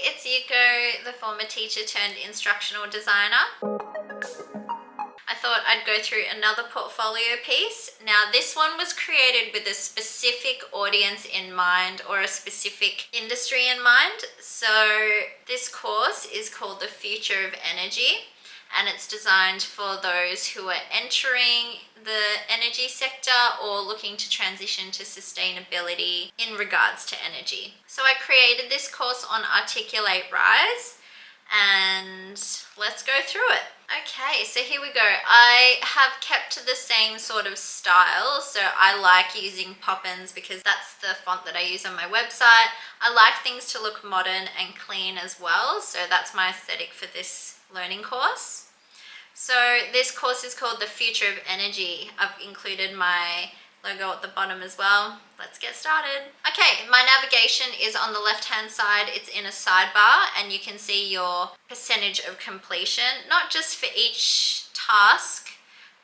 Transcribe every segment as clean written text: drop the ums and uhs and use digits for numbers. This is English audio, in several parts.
it's Yuko, the former teacher turned instructional designer. I thought I'd go through another portfolio piece. Now this one was created with a specific audience in mind or a specific industry in mind. So this course is called The Future of Energy, and it's designed for those who are entering the energy sector or looking to transition to sustainability in regards to energy. So I created this course on Articulate Rise, and let's go through it. Okay, so here we go. I have kept to the same sort of style. So I like using Poppins because that's the font that I use on my website. I like things to look modern and clean as well. So that's my aesthetic for this learning course. So this course is called The Future of Energy. I've included my logo at the bottom as well. Let's get started. Okay, my navigation is on the left hand side. It's in a sidebar and you can see your percentage of completion, not just for each task,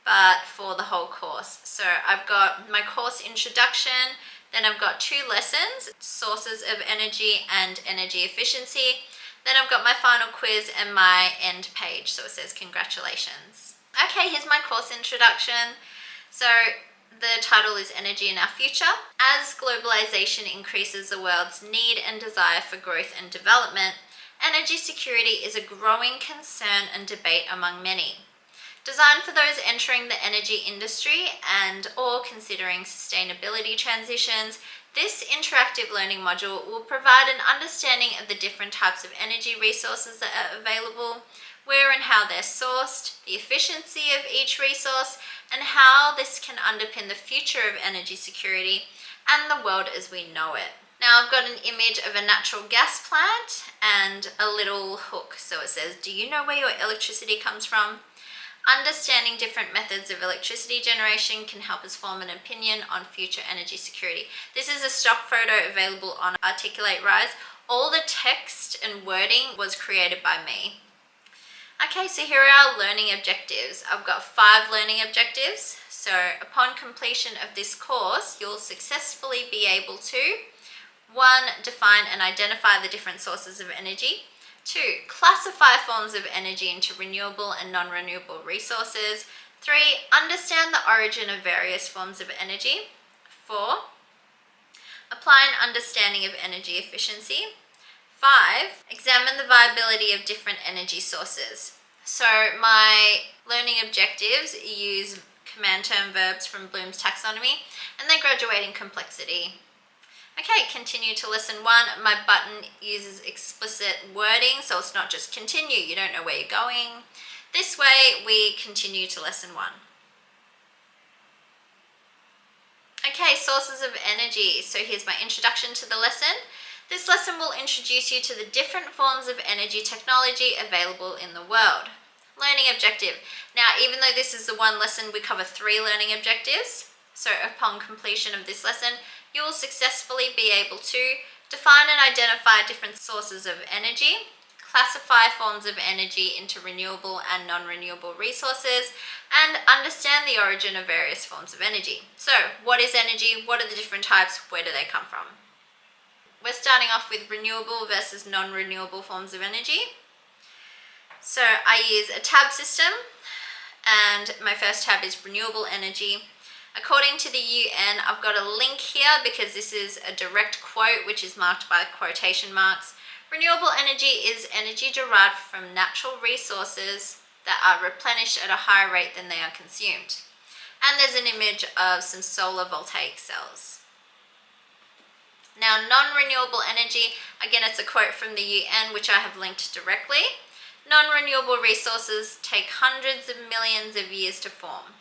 but for the whole course. So I've got my course introduction, then I've got 2 lessons, sources of energy and energy efficiency. Then I've got my final quiz and my end page, so it says congratulations. Okay, here's my course introduction. So the title is Energy in Our Future. As globalization increases the world's need and desire for growth and development, energy security is a growing concern and debate among many. Designed for those entering the energy industry and or considering sustainability transitions, this interactive learning module will provide an understanding of the different types of energy resources that are available, where and how they're sourced, the efficiency of each resource, and how this can underpin the future of energy security and the world as we know it. Now I've got an image of a natural gas plant and a little hook. So it says, do you know where your electricity comes from? Understanding different methods of electricity generation can help us form an opinion on future energy security. This is a stock photo available on Articulate Rise. All the text and wording was created by me. Okay, so here are our learning objectives. I've got 5 learning objectives. So upon completion of this course, you'll successfully be able to 1. Define and identify the different sources of energy. 2. Classify forms of energy into renewable and non-renewable resources. 3. Understand the origin of various forms of energy. 4. Apply an understanding of energy efficiency. 5. Examine the viability of different energy sources. So my learning objectives use command term verbs from Bloom's taxonomy, and they graduate in complexity. Okay, continue to lesson 1. My button uses explicit wording, so it's not just continue, you don't know where you're going. This way we continue to lesson 1. Okay, sources of energy. So here's my introduction to the lesson. This lesson will introduce you to the different forms of energy technology available in the world. Learning objective. Now, even though this is the one lesson, we cover 3 learning objectives. So upon completion of this lesson, you will successfully be able to define and identify different sources of energy, classify forms of energy into renewable and non-renewable resources, and understand the origin of various forms of energy. So, what is energy? What are the different types? Where do they come from? We're starting off with renewable versus non-renewable forms of energy. So I use a tab system, and my first tab is renewable energy. According to the UN, I've got a link here because this is a direct quote which is marked by quotation marks. Renewable energy is energy derived from natural resources that are replenished at a higher rate than they are consumed. And there's an image of some solar voltaic cells. Now, non-renewable energy, again, it's a quote from the UN which I have linked directly. Non-renewable resources take hundreds of millions of years to form.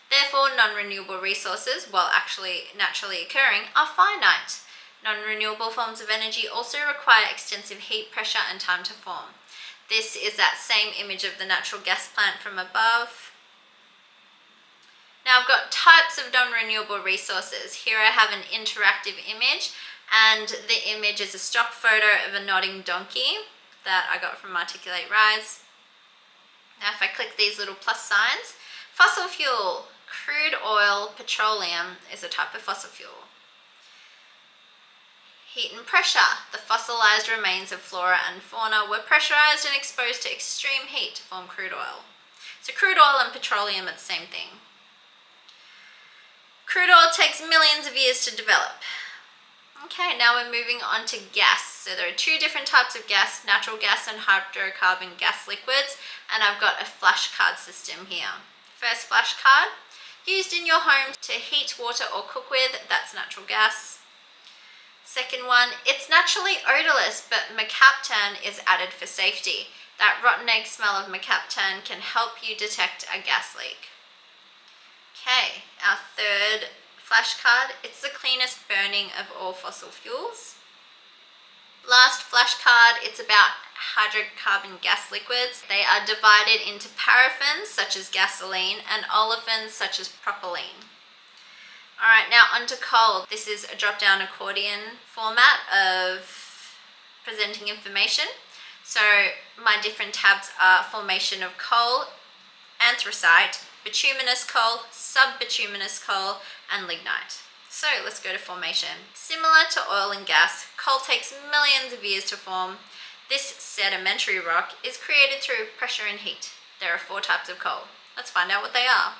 Therefore, non-renewable resources, while actually naturally occurring, are finite. Non-renewable forms of energy also require extensive heat, pressure, and time to form. This is that same image of the natural gas plant from above. Now I've got types of non-renewable resources. Here I have an interactive image, and the image is a stock photo of a nodding donkey that I got from Articulate Rise. Now if I click these little plus signs, fossil fuel, crude oil, petroleum is a type of fossil fuel. Heat and pressure. The fossilized remains of flora and fauna were pressurized and exposed to extreme heat to form crude oil. So crude oil and petroleum are the same thing. Crude oil takes millions of years to develop. Okay, now we're moving on to gas. So there are two different types of gas, natural gas and hydrocarbon gas liquids, and I've got a flashcard system here. First flashcard, used in your home to heat water or cook with, that's natural gas. Second one, it's naturally odorless, but mercaptan is added for safety. That rotten egg smell of mercaptan can help you detect a gas leak. Okay, our third flashcard, it's the cleanest burning of all fossil fuels. Last flashcard, it's about hydrocarbon gas liquids. They are divided into paraffins, such as gasoline, and olefins, such as propylene. Alright, now onto coal. This is a drop-down accordion format of presenting information. So my different tabs are formation of coal, anthracite, bituminous coal, subbituminous coal, and lignite. So let's go to formation. Similar to oil and gas, coal takes millions of years to form. This sedimentary rock is created through pressure and heat. There are 4 types of coal. Let's find out what they are.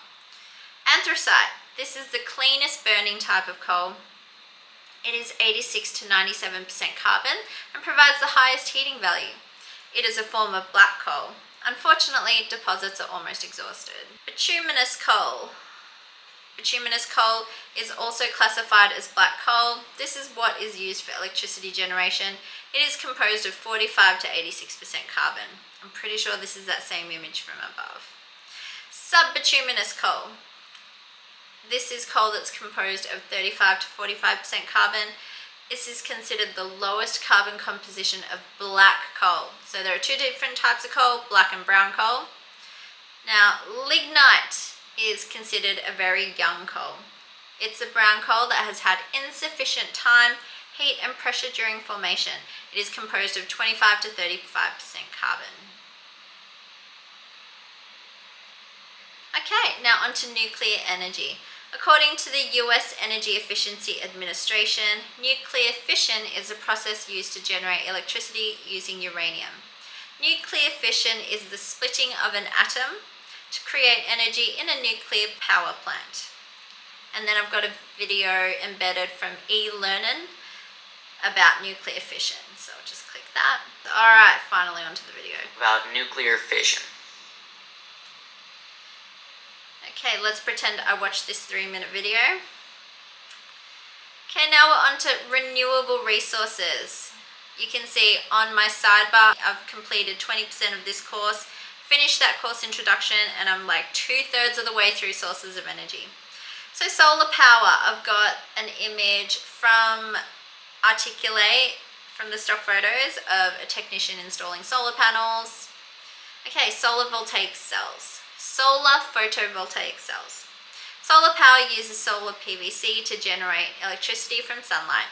Anthracite. This is the cleanest burning type of coal. It is 86 to 97% carbon and provides the highest heating value. It is a form of black coal. Unfortunately, deposits are almost exhausted. Bituminous coal. Bituminous coal is also classified as black coal. This is what is used for electricity generation. It is composed of 45 to 86% carbon. I'm pretty sure this is that same image from above. Subbituminous coal. This is coal that's composed of 35 to 45% carbon. This is considered the lowest carbon composition of black coal. So there are 2 different types of coal, black and brown coal. Now, lignite is considered a very young coal. It's a brown coal that has had insufficient time, heat and pressure during formation. It is composed of 25 to 35% carbon. Okay, now onto nuclear energy. According to the US Energy Efficiency Administration, nuclear fission is a process used to generate electricity using uranium. Nuclear fission is the splitting of an atom to create energy in a nuclear power plant. And then I've got a video embedded from eLearning about nuclear fission. So I'll just click that. Alright, finally onto the video. About nuclear fission. Okay, let's pretend I watched this 3-minute video. Okay, now we're on to renewable resources. You can see on my sidebar, I've completed 20% of this course, finished that course introduction, and I'm like 2/3 of the way through sources of energy. So solar power, I've got an image from Articulate, from the stock photos of a technician installing solar panels. Okay, solar voltaic cells. Solar photovoltaic cells. Solar power uses solar PVC to generate electricity from sunlight.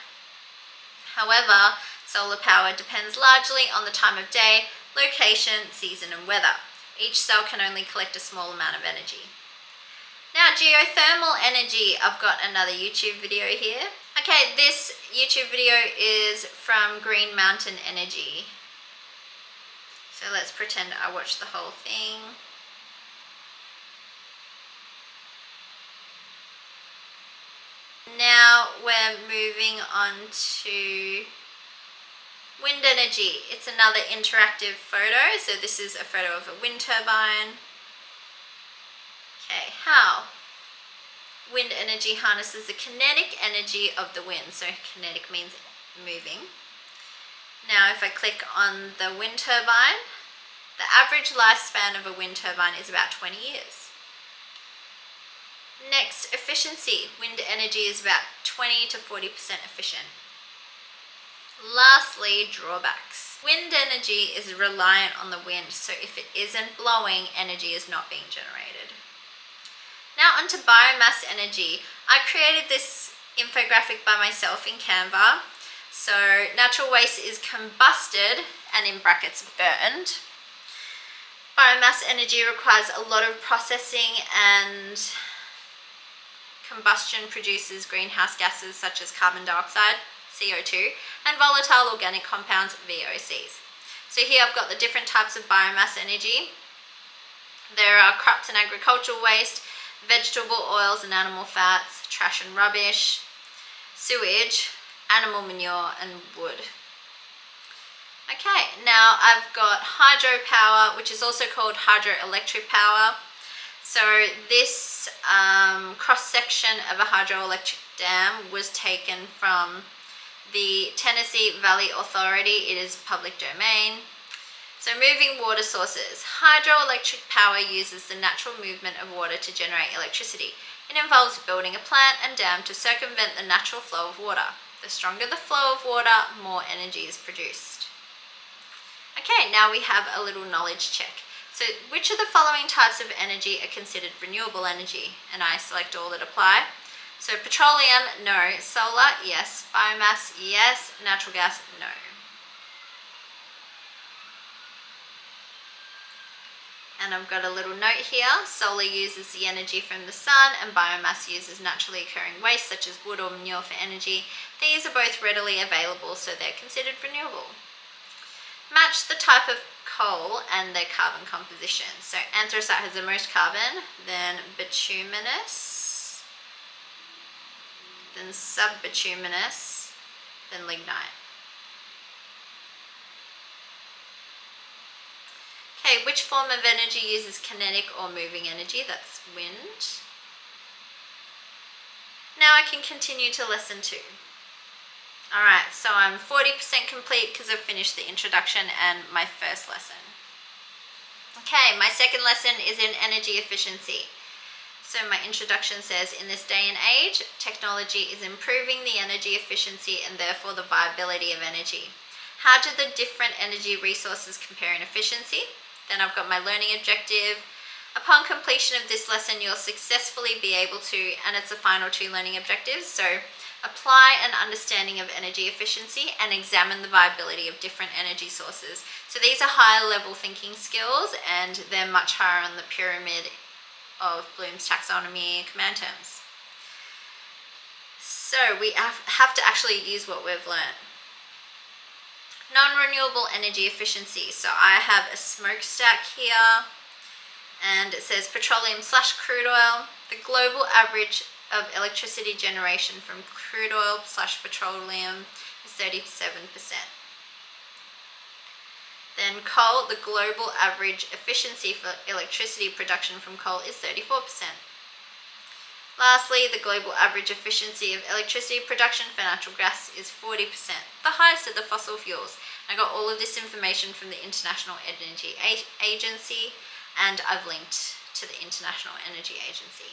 However, solar power depends largely on the time of day, location, season, and weather. Each cell can only collect a small amount of energy. Now, geothermal energy, I've got another YouTube video here. Okay, this YouTube video is from Green Mountain Energy. So let's pretend I watched the whole thing. Now we're moving on to wind energy. It's another interactive photo. So this is a photo of a wind turbine. Okay, how? Wind energy harnesses the kinetic energy of the wind. So kinetic means moving. Now if I click on the wind turbine, the average lifespan of a wind turbine is about 20 years. Next, efficiency. Wind energy is about 20 to 40% efficient. Lastly, drawbacks. Wind energy is reliant on the wind, so if it isn't blowing, energy is not being generated. Now onto biomass energy. I created this infographic by myself in Canva. So natural waste is combusted and in brackets burned. Biomass energy requires a lot of processing, and combustion produces greenhouse gases such as carbon dioxide. CO2, and volatile organic compounds, VOCs. So here I've got the different types of biomass energy. There are crops and agricultural waste, vegetable oils and animal fats, trash and rubbish, sewage, animal manure, and wood. Okay, now I've got hydropower, which is also called hydroelectric power. So this cross-section of a hydroelectric dam was taken from the Tennessee Valley Authority. It is public domain. So moving water sources. Hydroelectric power uses the natural movement of water to generate electricity. It involves building a plant and dam to circumvent the natural flow of water. The stronger the flow of water, more energy is produced. Okay, now we have a little knowledge check. So which of the following types of energy are considered renewable energy? And I select all that apply. So petroleum, no. Solar, yes. Biomass, yes. Natural gas, no. And I've got a little note here. Solar uses the energy from the sun, and biomass uses naturally occurring waste such as wood or manure for energy. These are both readily available, so they're considered renewable. Match the type of coal and their carbon composition. So anthracite has the most carbon, then bituminous, then subbituminous, then lignite. Okay, which form of energy uses kinetic or moving energy? That's wind. Now I can continue to lesson 2. Alright, so I'm 40% complete because I've finished the introduction and my first lesson. Okay, my second lesson is in energy efficiency. So my introduction says, in this day and age, technology is improving the energy efficiency and therefore the viability of energy. How do the different energy resources compare in efficiency? Then I've got my learning objective. Upon completion of this lesson, you'll successfully be able to, and it's the final 2 learning objectives, so apply an understanding of energy efficiency and examine the viability of different energy sources. So these are higher level thinking skills and they're much higher on the pyramid of Bloom's taxonomy command terms. So we have to actually use what we've learned. Non-renewable energy efficiency. So I have a smokestack here and it says petroleum/crude oil. The global average of electricity generation from crude oil/petroleum is 37%. Then coal, the global average efficiency for electricity production from coal is 34%. Lastly, the global average efficiency of electricity production for natural gas is 40%, the highest of the fossil fuels. I got all of this information from the International Energy Agency, and I've linked to the International Energy Agency.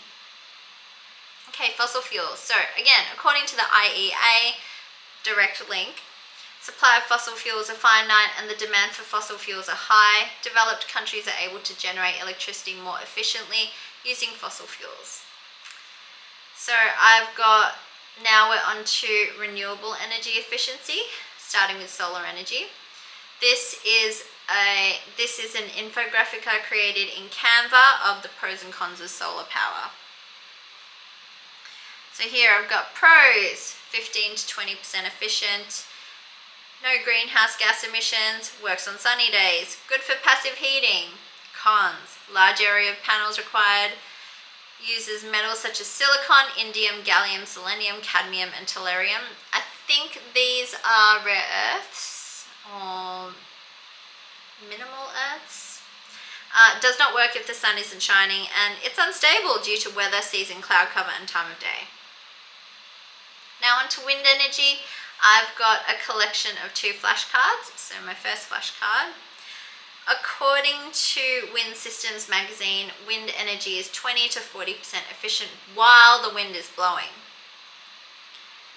Okay, fossil fuels. So again, according to the IEA, direct link, supply of fossil fuels are finite and the demand for fossil fuels are high. Developed countries are able to generate electricity more efficiently using fossil fuels. So I've got, now we're on to renewable energy efficiency, starting with solar energy. This is an infographic I created in Canva of the pros and cons of solar power. So here I've got pros, 15 to 20% efficient, no greenhouse gas emissions, works on sunny days, good for passive heating. Cons, large area of panels required, uses metals such as silicon, indium, gallium, selenium, cadmium, and tellurium. I think these are rare earths or minimal earths. Does not work if the sun isn't shining, and it's unstable due to weather, season, cloud cover, and time of day. Now on to wind energy. I've got a collection of 2 flashcards. So my first flashcard. According to Wind Systems magazine, wind energy is 20 to 40% efficient while the wind is blowing.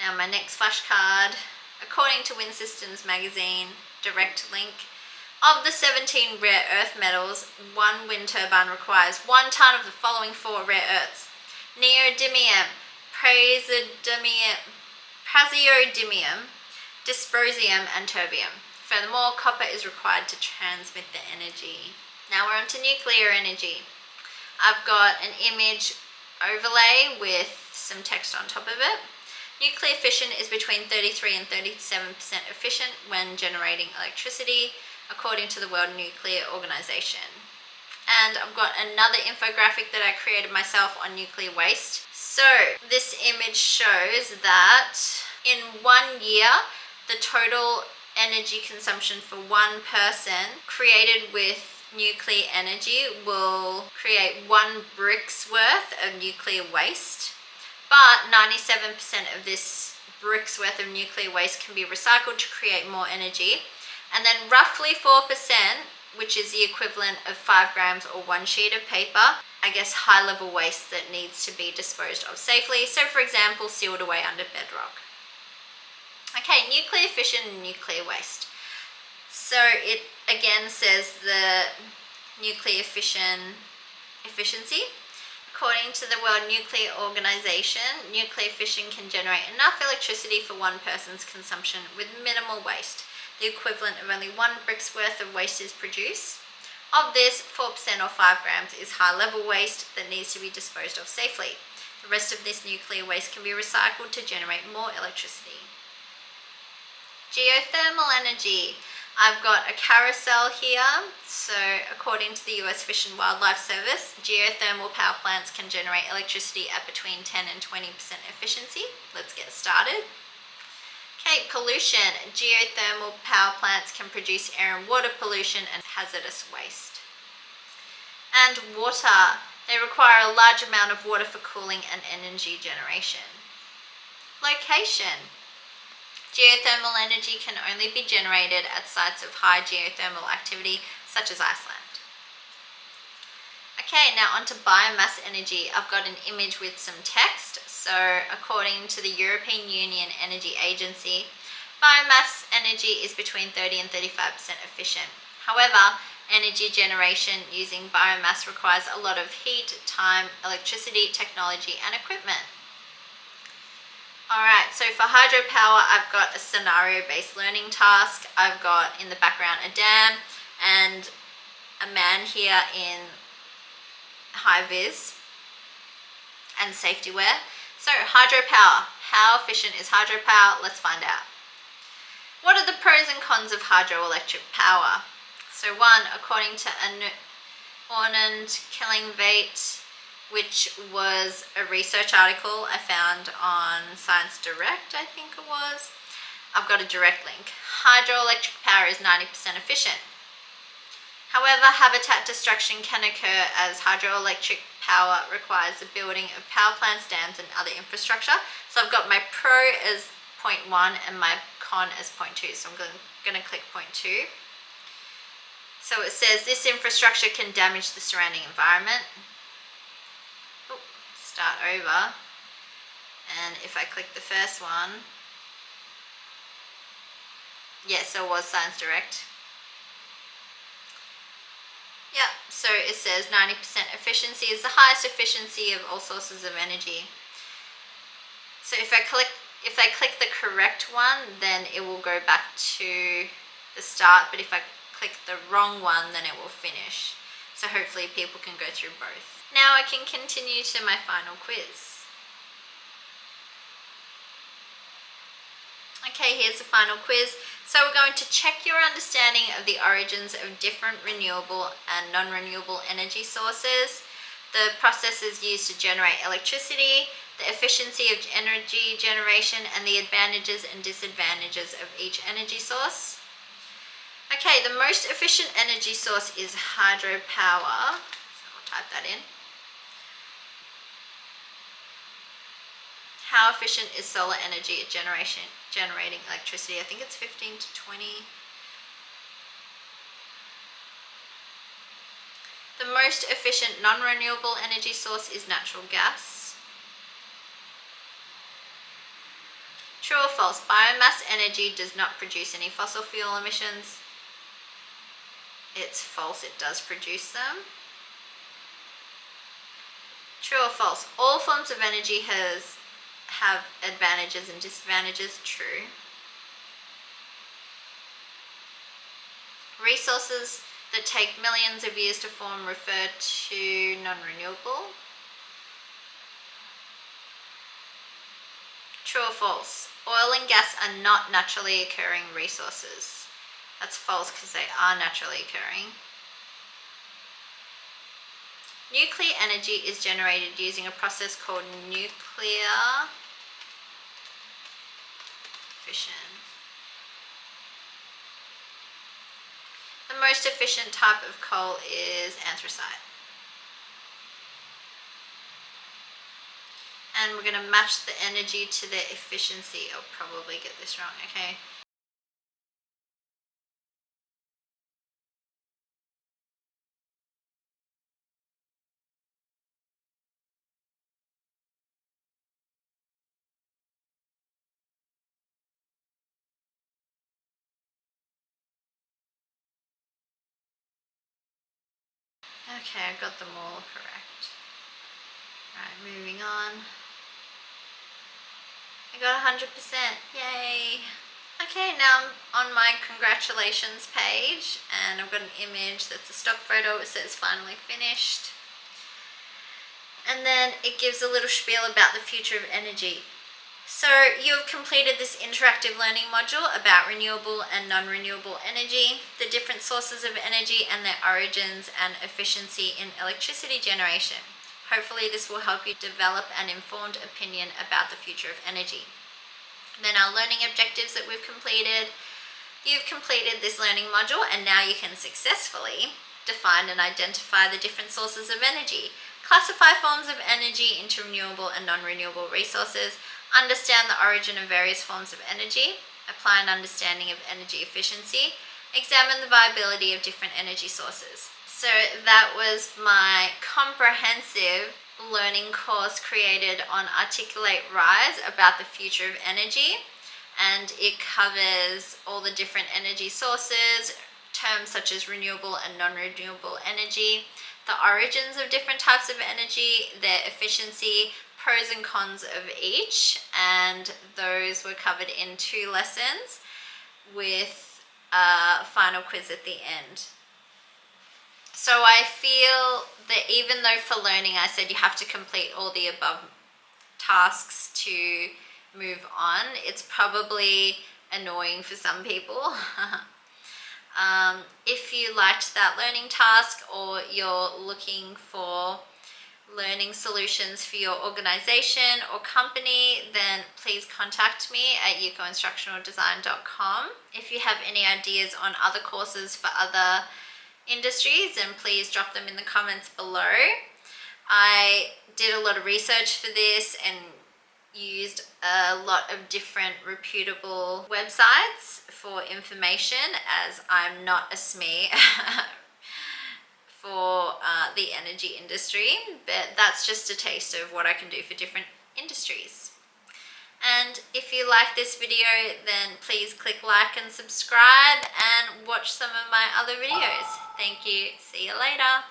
Now my next flashcard. According to Wind Systems magazine, direct link, of the 17 rare earth metals, 1 wind turbine requires 1 ton of the following 4 rare earths: neodymium, praseodymium, dysprosium, and terbium. Furthermore, copper is required to transmit the energy. Now we're on to nuclear energy. I've got an image overlay with some text on top of it. Nuclear fission is between 33 and 37% efficient when generating electricity, according to the World Nuclear Organization. And I've got another infographic that I created myself on nuclear waste. So this image shows that in 1 year, the total energy consumption for one person created with nuclear energy will create 1 brick's worth of nuclear waste. But 97% of this brick's worth of nuclear waste can be recycled to create more energy. And then roughly 4%, which is the equivalent of 5 grams or 1 sheet of paper, I guess high level waste that needs to be disposed of safely. So for example, sealed away under bedrock. Okay, nuclear fission and nuclear waste. So it again says the nuclear fission efficiency. According to the World Nuclear Organization, nuclear fission can generate enough electricity for one person's consumption with minimal waste. The equivalent of only 1 brick's worth of waste is produced. Of this, 4% or 5 grams is high-level waste that needs to be disposed of safely. The rest of this nuclear waste can be recycled to generate more electricity. Geothermal energy. I've got a carousel here. So according to the US Fish and Wildlife Service, geothermal power plants can generate electricity at between 10 and 20% efficiency. Let's get started. Okay, pollution. Geothermal power plants can produce air and water pollution and hazardous waste. And water. They require a large amount of water for cooling and energy generation. Location. Geothermal energy can only be generated at sites of high geothermal activity, such as Iceland. Okay, now onto biomass energy. I've got an image with some text. So according to the European Union Energy Agency, biomass energy is between 30 and 35% efficient. However, energy generation using biomass requires a lot of heat, time, electricity, technology, and equipment. Alright, so for hydropower, I've got a scenario-based learning task. I've got in the background a dam and a man here in high-vis and safety wear. So hydropower, how efficient is hydropower? Let's find out. What are the pros and cons of hydroelectric power? So one, according to Ornand Kellingveit, which was a research article I found on Science Direct, I think it was. I've got a direct link. Hydroelectric power is 90% efficient. However, habitat destruction can occur as hydroelectric power requires the building of power plants, dams, and other infrastructure. So I've got my pro as 0.1 and my con as 0.2. So I'm going to click 0.2. So it says this infrastructure can damage the surrounding environment. Start over, and if I click the first one, yes, so it was Science Direct. Yeah, so it says 90% efficiency is the highest efficiency of all sources of energy. So if I click the correct one, then it will go back to the start, but if I click the wrong one, then it will finish. So hopefully people can go through both. Now I can continue to my final quiz. Okay, here's the final quiz. So we're going to check your understanding of the origins of different renewable and non-renewable energy sources, the processes used to generate electricity, the efficiency of energy generation, and the advantages and disadvantages of each energy source. Okay, the most efficient energy source is hydropower. So I'll type that in. How efficient is solar energy at generating electricity? I think it's 15 to 20. The most efficient non-renewable energy source is natural gas. True or false? Biomass energy does not produce any fossil fuel emissions. It's false, it does produce them. True or false? All forms of energy have advantages and disadvantages. True. Resources that take millions of years to form refer to non-renewable. True or false? Oil and gas are not naturally occurring resources. That's false because they are naturally occurring. Nuclear energy is generated using a process called nuclear fission. The most efficient type of coal is anthracite. And we're going to match the energy to the efficiency. I'll probably get this wrong, okay? Okay, I got them all correct. Right, moving on. I got 100%, yay! Okay, now I'm on my congratulations page and I've got an image that's a stock photo. It says finally finished. And then it gives a little spiel about the future of energy. So you've completed this interactive learning module about renewable and non-renewable energy, the different sources of energy and their origins and efficiency in electricity generation. Hopefully this will help you develop an informed opinion about the future of energy. Then our learning objectives that we've completed. You've completed this learning module and now you can successfully define and identify the different sources of energy, classify forms of energy into renewable and non-renewable resources, understand the origin of various forms of energy, apply an understanding of energy efficiency, examine the viability of different energy sources. So that was my comprehensive learning course created on Articulate Rise about the future of energy, and it covers all the different energy sources, terms such as renewable and non-renewable energy, the origins of different types of energy, their efficiency, pros and cons of each, and those were covered in 2 lessons with a final quiz at the end. So I feel that even though for learning I said you have to complete all the above tasks to move on, it's probably annoying for some people. If you liked that learning task or you're looking for learning solutions for your organization or company, then please contact me at yukoinstructionaldesign.com. If you have any ideas on other courses for other industries, then please drop them in the comments below. I did a lot of research for this and used a lot of different reputable websites for information, as I'm not a SME for the energy industry, but that's just a taste of what I can do for different industries. And if you like this video, then please click like and subscribe and watch some of my other videos. Thank you. See you later.